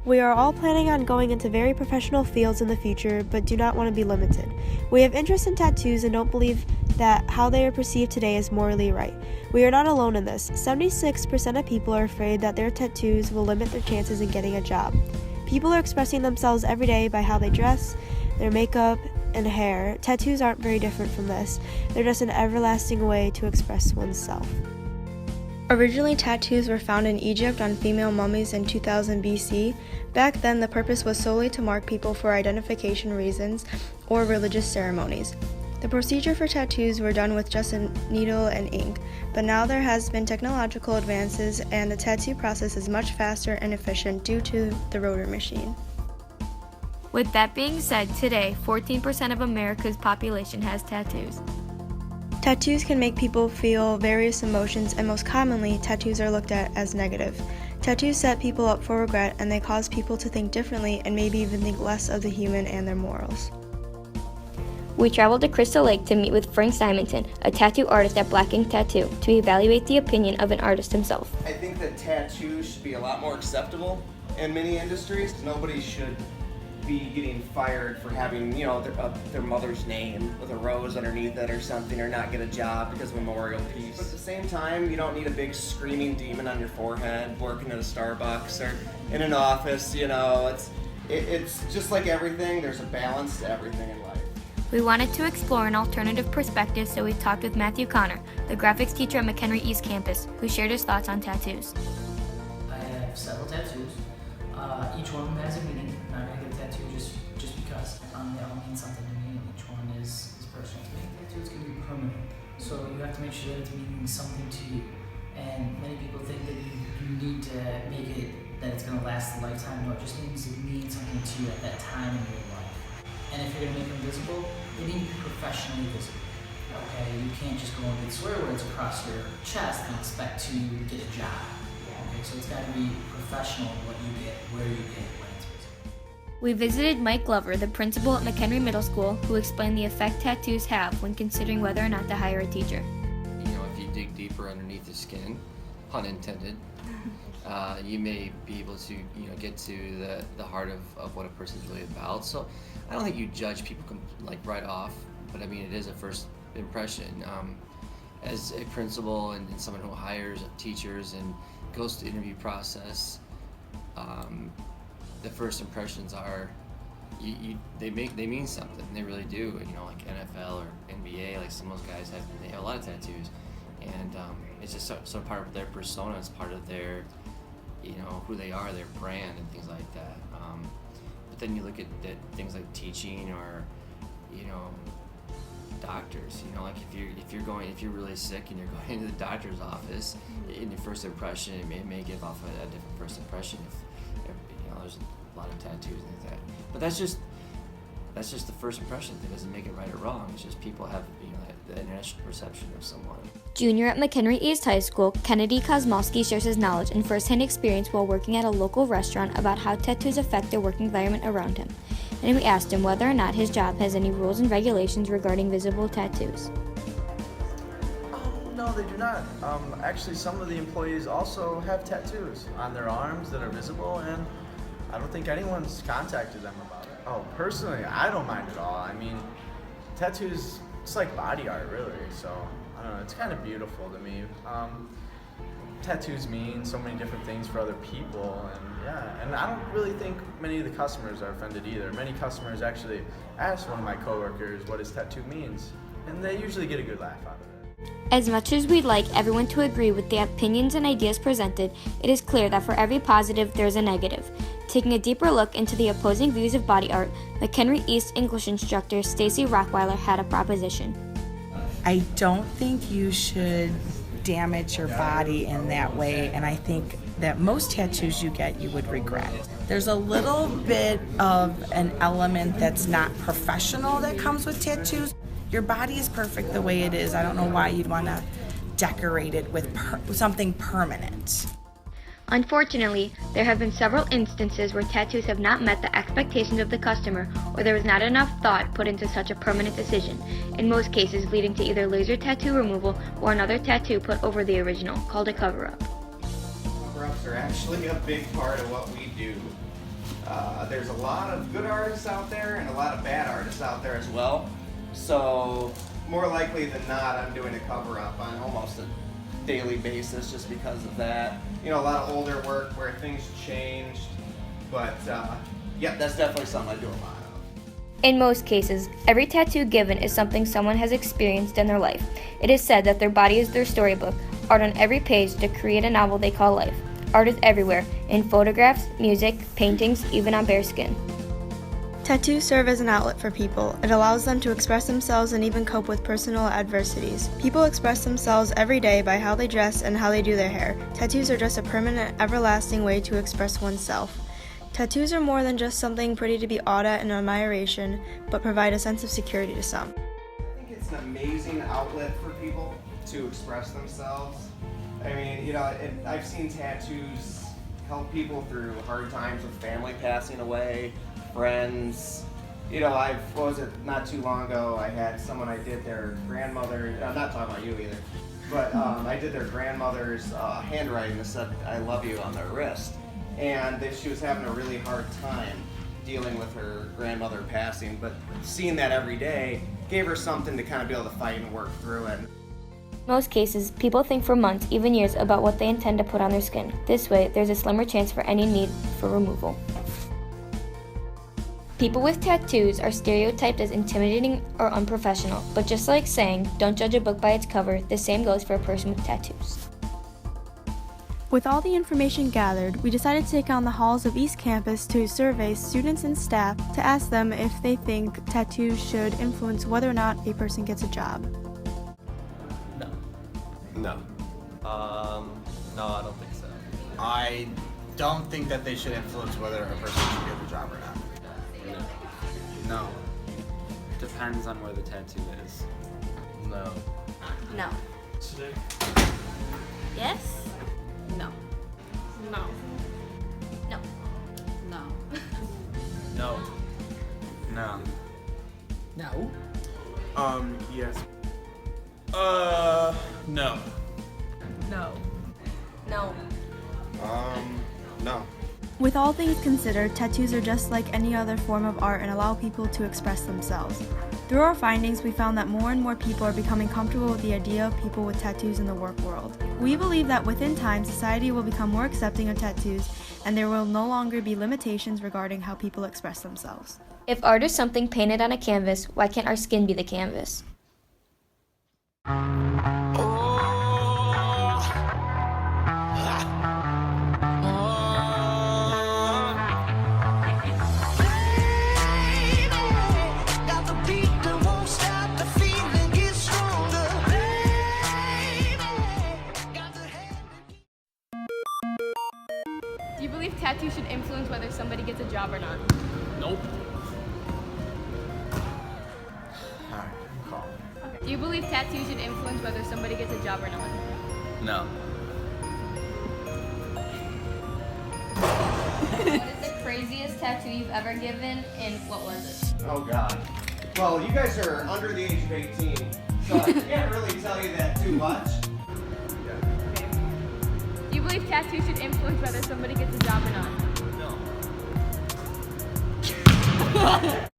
We are all planning on going into very professional fields in the future, but do not want to be limited. We have interest in tattoos and don't believe that how they are perceived today is morally right. We are not alone in this. 76% of people are afraid that their tattoos will limit their chances in getting a job. People are expressing themselves every day by how they dress, their makeup, and hair. Tattoos aren't very different from this. They're just an everlasting way to express oneself. Originally, tattoos were found in Egypt on female mummies in 2000 BC. Back then, the purpose was solely to mark people for identification reasons or religious ceremonies. The procedure for tattoos were done with just a needle and ink, but now there has been technological advances and the tattoo process is much faster and efficient due to the rotor machine. With that being said, today, 14% of America's population has tattoos. Tattoos can make people feel various emotions, and most commonly, tattoos are looked at as negative. Tattoos set people up for regret, and they cause people to think differently and maybe even think less of the human and their morals. We traveled to Crystal Lake to meet with Frank Simonton, a tattoo artist at Black Ink Tattoo, to evaluate the opinion of an artist himself. I think that tattoos should be a lot more acceptable in many industries. Nobody should be getting fired for having, their mother's name with a rose underneath it or something, or not get a job because of a memorial piece. But at the same time, you don't need a big screaming demon on your forehead working at a Starbucks or in an office. It's just like everything. There's a balance to everything in life. We wanted to explore an alternative perspective, so we talked with Matthew Connor, the graphics teacher at McHenry East Campus, who shared his thoughts on tattoos. I have several tattoos. Each one of them has a meaning. I'm not going to get a tattoo just because. They all mean something to me, and each one is personal to me. Tattoos can be permanent, so you have to make sure that it's meaning something to you. And many people think that you need to make it that it's going to last a lifetime. No, it just means it means something to you at that time in your life. And if you're going to make them visible, they need to be professionally visible. Okay, you can't just go and get swear words across your chest and expect to get a job. Okay, so it's got to be professional what you get, where you get, when it's visible. We visited Mike Glover, the principal at McHenry Middle School, who explained the effect tattoos have when considering whether or not to hire a teacher. If you dig deeper underneath the skin, pun intended, you may be able to, get to the heart of what a person's really about. So I don't think you judge people right off, but I mean, it is a first impression. As a principal and someone who hires teachers and goes to the interview process, the first impressions are, they mean something. They really do. Like NFL or NBA, like some of those guys they have a lot of tattoos, and it's just so part of their persona. It's part of their, who they are, their brand, and things like that. But then you look at things like teaching or, doctors. Like if you're really sick and you're going into the doctor's office, in your first impression, it may give off a different first impression if there's a lot of tattoos and things like that. But that's just the first impression. That doesn't make it right or wrong. It's just people have the initial perception of someone. Junior at McHenry East High School, Kennedy Kosmowski shares his knowledge and first-hand experience while working at a local restaurant about how tattoos affect the work environment around him. And we asked him whether or not his job has any rules and regulations regarding visible tattoos. No, they do not. Actually, some of the employees also have tattoos on their arms that are visible, and I don't think anyone's contacted them about it. Oh, personally, I don't mind at all. I mean, tattoos, it's like body art, really, so I don't know, it's kind of beautiful to me. Tattoos mean so many different things for other people, and I don't really think many of the customers are offended either. Many customers actually ask one of my coworkers what his tattoo means, and they usually get a good laugh out of it. As much as we'd like everyone to agree with the opinions and ideas presented, it is clear that for every positive, there's a negative. Taking a deeper look into the opposing views of body art, McHenry East English instructor Stacy Rockweiler had a proposition. I don't think you should damage your body in that way, and I think that most tattoos you get you would regret. There's a little bit of an element that's not professional that comes with tattoos. Your body is perfect the way it is. I don't know why you'd want to decorate it with something permanent. Unfortunately, there have been several instances where tattoos have not met the expectations of the customer, or there was not enough thought put into such a permanent decision, in most cases leading to either laser tattoo removal or another tattoo put over the original, called a cover-up. Cover-ups are actually a big part of what we do. There's a lot of good artists out there and a lot of bad artists out there as well. So more likely than not, I'm doing a cover up on almost a daily basis just because of that. You know, a lot of older work where things changed, but yeah, that's definitely something I do a lot of. In most cases, every tattoo given is something someone has experienced in their life. It is said that their body is their storybook, art on every page to create a novel they call life. Art is everywhere, in photographs, music, paintings, even on bare skin. Tattoos serve as an outlet for people. It allows them to express themselves and even cope with personal adversities. People express themselves every day by how they dress and how they do their hair. Tattoos are just a permanent, everlasting way to express oneself. Tattoos are more than just something pretty to be awed at and admiration, but provide a sense of security to some. I think it's an amazing outlet for people to express themselves. I mean, you know, I've seen tattoos help people through hard times with family passing away, friends. You know, not too long ago, I had someone I did their grandmother, I'm not talking about you either, but I did their grandmother's handwriting that said, "I love you" on their wrist. And she was having a really hard time dealing with her grandmother passing, but seeing that every day gave her something to kind of be able to fight and work through it. Most cases, people think for months, even years, about what they intend to put on their skin. This way, there's a slimmer chance for any need for removal. People with tattoos are stereotyped as intimidating or unprofessional, but just like saying, don't judge a book by its cover, the same goes for a person with tattoos. With all the information gathered, we decided to take on the halls of East Campus to survey students and staff to ask them if they think tattoos should influence whether or not a person gets a job. No. No, I don't think so. I don't think that they should influence whether a person should get the job or not. No. Depends on where the tattoo is. No. No. Yes? No. No. No. No. No. No. No. Yes. No. No. No. No. With all things considered, tattoos are just like any other form of art and allow people to express themselves. Through our findings, we found that more and more people are becoming comfortable with the idea of people with tattoos in the work world. We believe that within time, society will become more accepting of tattoos, and there will no longer be limitations regarding how people express themselves. If art is something painted on a canvas, why can't our skin be the canvas? Do you believe tattoos should influence whether somebody gets a job or not? Nope. Alright, call. Do you believe tattoos should influence whether somebody gets a job or not? No. What is the craziest tattoo you've ever given, and what was it? Oh God. Well, you guys are under the age of 18, so I can't really tell you that too much. Do you believe tattoos should influence whether somebody gets a job or not? No.